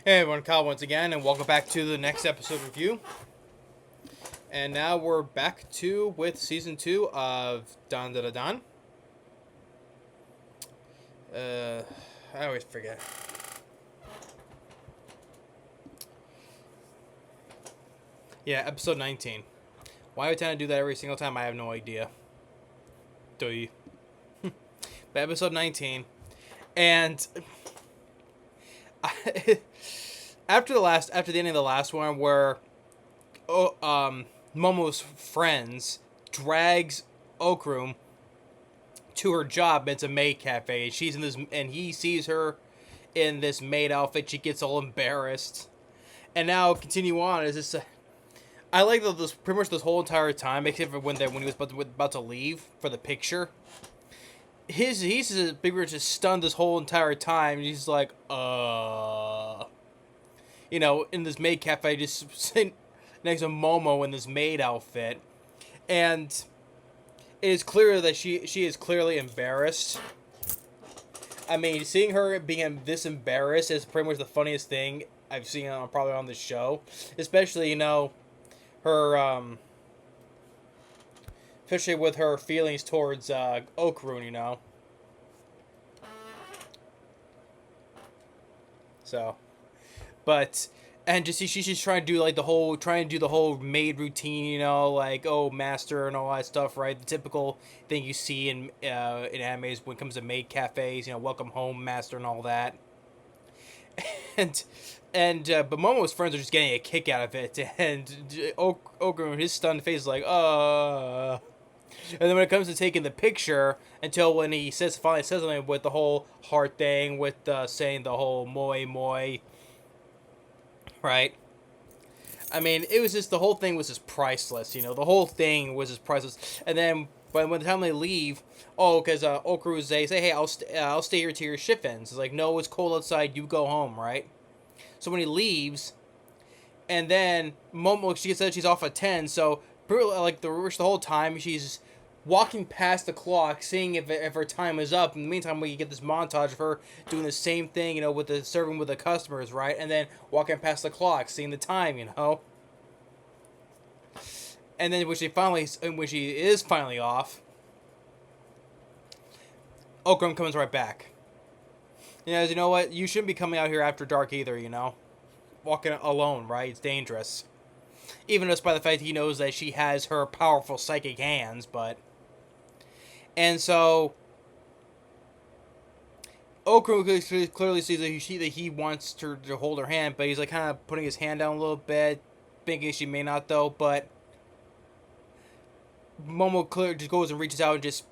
Hey everyone, Kyle once again, and welcome back to the next episode review. And now we're back with season 2 of Dandadan. I always forget. Yeah, episode 19. Why I tend to do that every single time, I have no idea. Do you? But episode 19, and after the ending of the last one, where Momo's friends drags Okarun to her job. It's a maid cafe, and she's in this, and he sees her in this maid outfit. She gets all embarrassed, and now continue on. Is this? I like this pretty much this whole entire time, except for when he was about to leave for the picture. He's just stunned this whole entire time. And he's like, in this maid cafe, just sitting next to Momo in this maid outfit, and it is clear that she is clearly embarrassed. I mean, seeing her being this embarrassed is pretty much the funniest thing I've seen probably on the show, especially her especially with her feelings towards Okarun, So, but and just see she's just trying to do the whole maid routine, like, oh, master and all that stuff, right? The typical thing you see in animes when it comes to maid cafes, welcome home, master, and all that. and but Momo's friends are just getting a kick out of it, and Okarun, his stunned face, is like, And then when it comes to taking the picture, until when he finally says something with the whole heart thing, with saying the whole moi moi, right? I mean, it was just, the whole thing was just priceless, The whole thing was just priceless. And then when the time they leave, because Okarun, they say, hey, I'll stay here till your shift ends. It's like, no, it's cold outside, you go home, right? So when he leaves, and then Momo, she said she's off at 10, so like the whole time she's walking past the clock, seeing if her time is up. In the meantime, we get this montage of her doing the same thing, with the serving with the customers, right? And then walking past the clock, seeing the time, And then when she is finally off, Okarun comes right back. You know what? You shouldn't be coming out here after dark either, Walking alone, right? It's dangerous. Even just by the fact he knows that she has her powerful psychic hands, but... And so... Okarun clearly sees that he wants her to hold her hand, but he's like kind of putting his hand down a little bit, thinking she may not though, but... Momo clearly just goes and reaches out and just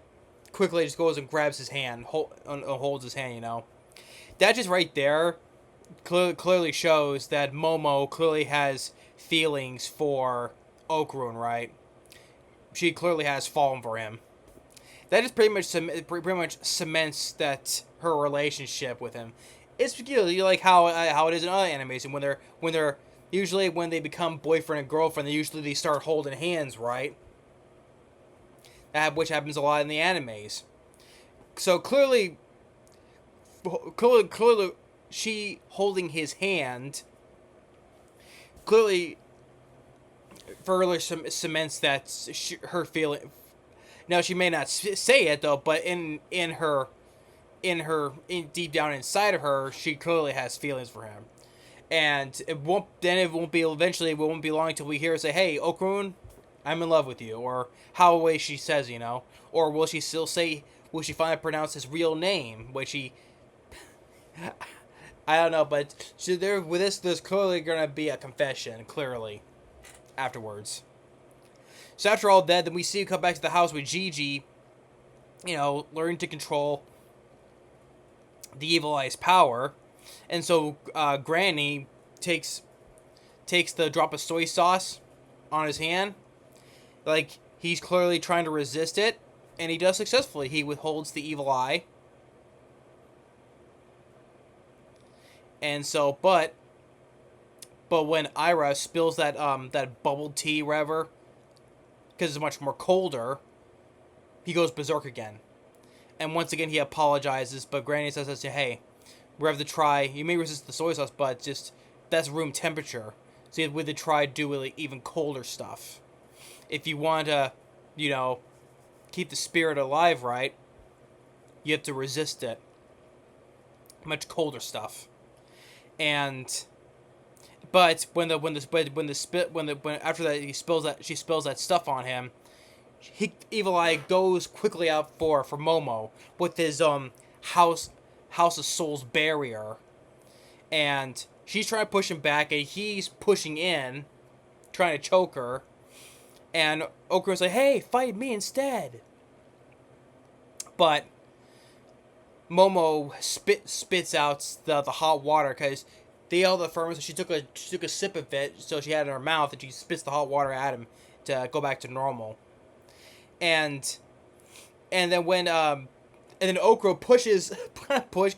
quickly just goes and grabs his hand, holds his hand, That just right there clearly shows that Momo clearly has feelings for Okarun, right? She clearly has fallen for him. That just pretty much cements that her relationship with him. It's like how it is in other animes, and when they're usually when they become boyfriend and girlfriend, they start holding hands, right? Which happens a lot in the animes. So clearly, she holding his hand clearly further cements that her feeling. Now she may not say it though, but in deep down inside of her, she clearly has feelings for him, and it won't be long until we hear her say, "Hey, Okarun, I'm in love with you," or how she says, or will she still say? Will she finally pronounce his real name? Will she? I don't know, but there's clearly gonna be a confession, clearly, afterwards. So after all that, then we see him come back to the house with Gigi, learning to control the evil eye's power, and so Granny takes the drop of soy sauce on his hand, like he's clearly trying to resist it, and he does successfully. He withholds the evil eye. And so, but when Ira spills that bubble tea, whatever, because it's much more colder, he goes berserk again. And once again, he apologizes, but Granny says, "Hey, we have to try. You may resist the soy sauce, but just that's room temperature. So you have to try do like even colder stuff. If you want to, you know, keep the spirit alive, right? You have to resist it. Much colder stuff. And but when after that she spills that stuff on him, Evil Eye goes quickly out for Momo with his house of Souls barrier, and she's trying to push him back, and he's pushing in, trying to choke her, and Okarun's like, "Hey, fight me instead." But Momo spits out the hot water because they held the firm, so she took a sip of it, so she had it in her mouth, and she spits the hot water at him to go back to normal. And then when and then Okro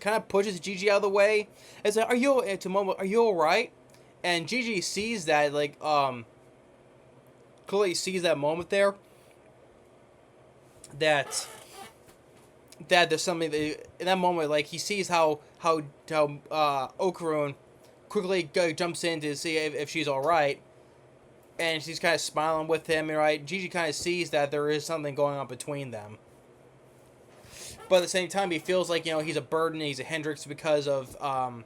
kind of pushes Gigi out of the way. It's like, are you all right? And Gigi sees that, like, clearly sees that moment there, that there's something that, in that moment, like, he sees how Okarun quickly jumps in to see if she's all right, and she's kind of smiling with him, right? Gigi kind of sees that there is something going on between them. But at the same time, he feels like, he's a burden, he's a hindrance because of the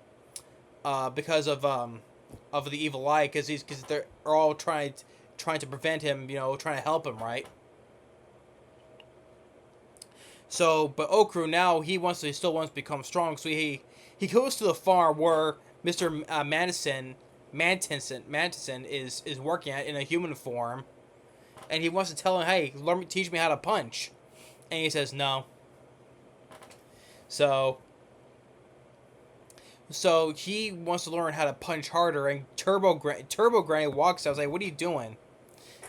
Evil Eye, because they're all trying to prevent him, trying to help him, right? So, but Okru now he still wants to become strong, so he goes to the farm where Mr. Mantinson is working at in a human form, and he wants to tell him, "Hey, teach me how to punch," and he says no. So he wants to learn how to punch harder, and Turbo Granny walks out. I was like, "What are you doing?"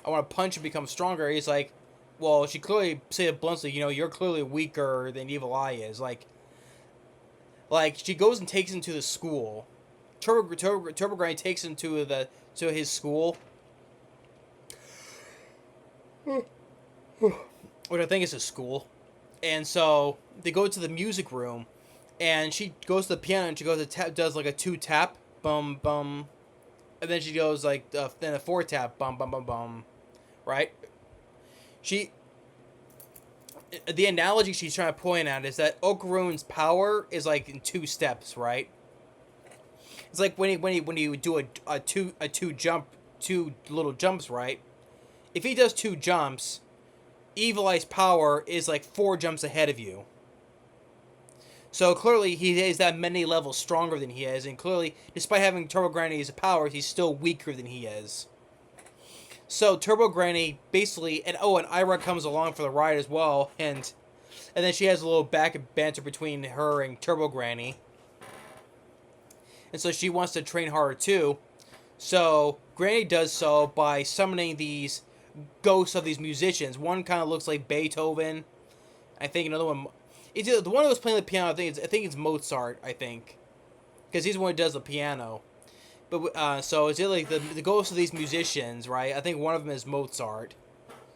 "I want to punch and become stronger." He's like, "Well," she clearly said it bluntly, "You're clearly weaker than Evil Eye is." Like she goes and takes him to the school. Turbo Granny takes him to his school, which I think is his school. And so they go to the music room, and she goes to the piano, and she goes to does like a 2-tap, bum bum, and then she goes like then a 4-tap, bum bum bum bum, right? The analogy she's trying to point at is that Okarun's power is like in 2 steps, right? It's like when you do a two little jumps, right? If he does 2 jumps, Evil Eye's power is like 4 jumps ahead of you. So clearly he is that many levels stronger than he is, and clearly, despite having Turbo Granny's powers, he's still weaker than he is. So Turbo Granny basically, and Ira comes along for the ride as well, and then she has a little back and banter between her and Turbo Granny. And so she wants to train harder too. So Granny does so by summoning these ghosts of these musicians. One kind of looks like Beethoven. I think another one, it's either the one who was playing the piano. I think it's Mozart. I think, because he's the one who does the piano. But so it's either like the ghosts of these musicians, right? I think one of them is Mozart.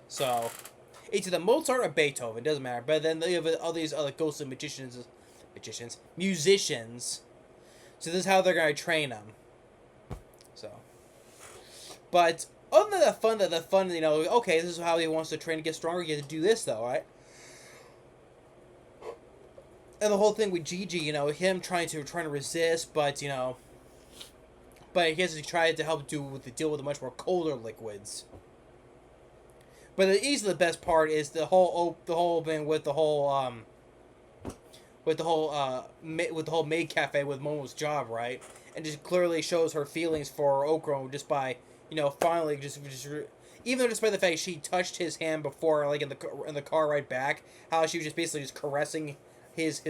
So it's either Mozart or Beethoven. Doesn't matter. But then they have all these other ghosts of musicians. So this is how they're gonna train them. So, but other than that fun, okay, this is how he wants to train to get stronger. You have to do this though, right? And the whole thing with Gigi, him trying to resist, but he has to try to help deal with the much more colder liquids. But the best part is the whole thing with the whole maid cafe with Momo's job, right? And just clearly shows her feelings for Okarun just by finally just even though despite the fact she touched his hand before, like in the car ride back, how she was just basically just caressing his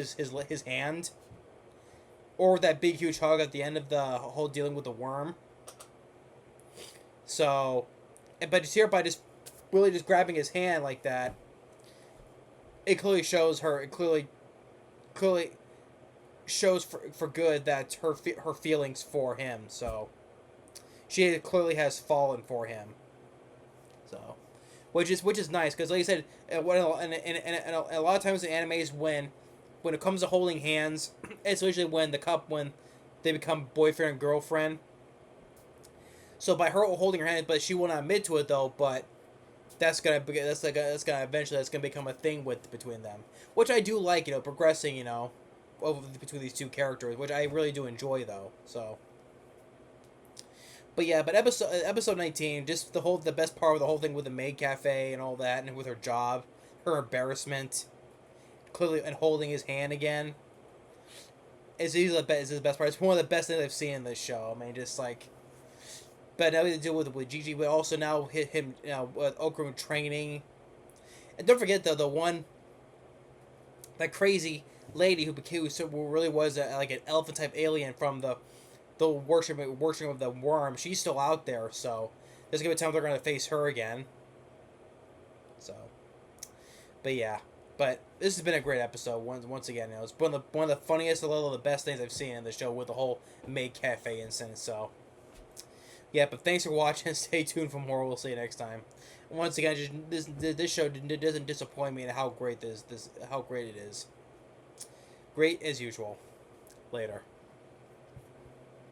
hand, or that big huge hug at the end of the whole dealing with the worm. So, but just here by just really just grabbing his hand like that, it clearly shows her. It clearly shows for good that her feelings for him. So she clearly has fallen for him. So, which is nice, because like I said, and a lot of times in animes when when it comes to holding hands, it's usually when when they become boyfriend and girlfriend. So by her holding her hand, but she will not admit to it though. But that's gonna eventually that's gonna become a thing between them, which I do like. Progressing. Over between these two characters, which I really do enjoy though. So. But yeah, but episode 19, just the best part of the whole thing with the maid cafe and all that, and with her job, her embarrassment, clearly, and holding his hand again. Is easily the best part. It's one of the best things I've seen in this show. I mean, just like, but now we deal with Gigi, but also now hit him, with Okarun training, and don't forget though that crazy lady who really was like an elephant type alien from the worship of the worm. She's still out there, so there's gonna be a time they're gonna face her again. So, but yeah, but this has been a great episode. Once again, it's one of the funniest, a little of the best things I've seen in the show with the whole maid cafe incident. So, yeah, but thanks for watching. Stay tuned for more. We'll see you next time. And once again, this show doesn't disappoint me in how great how great it is. Great as usual. Later.